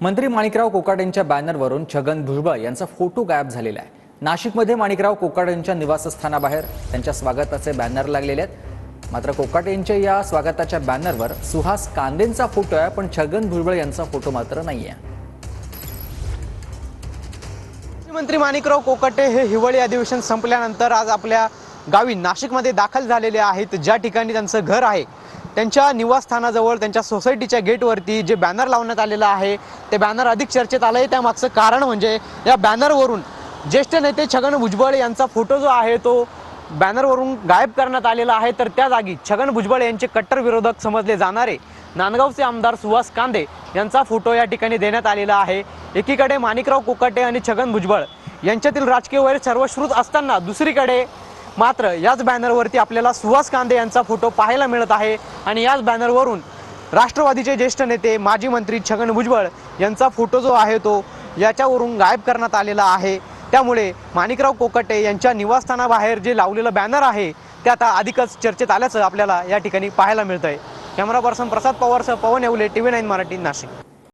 मंत्री माणिकराव कोकाटेंच्या बॅनरवरून छगन भुजबळ यांचा फोटो गायब झालेला आहे। नाशिकमध्ये माणिकराव कोकाटेंच्या निवासस्थानाबाहेर त्यांच्या स्वागताचे बॅनर लागलेले आहेत। मात्र कोकाटेंच्या या स्वागताच्या बॅनरवर सुहास कांदेंचा फोटो आहे, पण छगन भुजबळ यांचा फोटो मात्र नाहीये। मंत्री माणिकराव कोकाटे हे हिवाळी अधिवेशन संपल्यानंतर आज आपल्या गावी नाशिकमध्ये दाखल झालेले आहेत। ज्या ठिकाणी त्यांचं घर आहे त्यांच्या निवासस्थानाजवळ त्यांच्या सोसायटीच्या गेटवरती जे बॅनर लावण्यात आलेलं आहे ते बॅनर अधिक चर्चेत आलंय। त्यामागचं कारण म्हणजे या बॅनरवरून ज्येष्ठ नेते छगन भुजबळ यांचा फोटो जो आहे तो बॅनरवरून गायब करण्यात आलेला आहे। तर त्या जागी छगन भुजबळ यांचे कट्टर विरोधक समजले जाणारे नांदगावचे आमदार सुहास कांदे यांचा फोटो या ठिकाणी देण्यात आलेला आहे। एकीकडे माणिकराव कोकाटे आणि छगन भुजबळ यांच्यातील राजकीय वैर सर्वश्रुत असताना दुसरीकडे मात्र याच बॅनरवरती आपल्याला सुहास कांदे यांचा फोटो पाहायला मिळत आहे आणि याच बॅनरवरून राष्ट्रवादीचे ज्येष्ठ नेते माजी मंत्री छगन भुजबळ यांचा फोटो जो आहे तो याच्यावरून गायब करण्यात आलेला आहे। त्यामुळे माणिकराव कोकाटे यांच्या निवासस्थानाबाहेर जे लावलेलं बॅनर आहे ते आता अधिकच चर्चेत आल्याचं आपल्याला या ठिकाणी पाहायला मिळतंय। कॅमेरा पर्सन प्रसाद पवारसह पवन येवले, TV9 मराठी, नाशिक।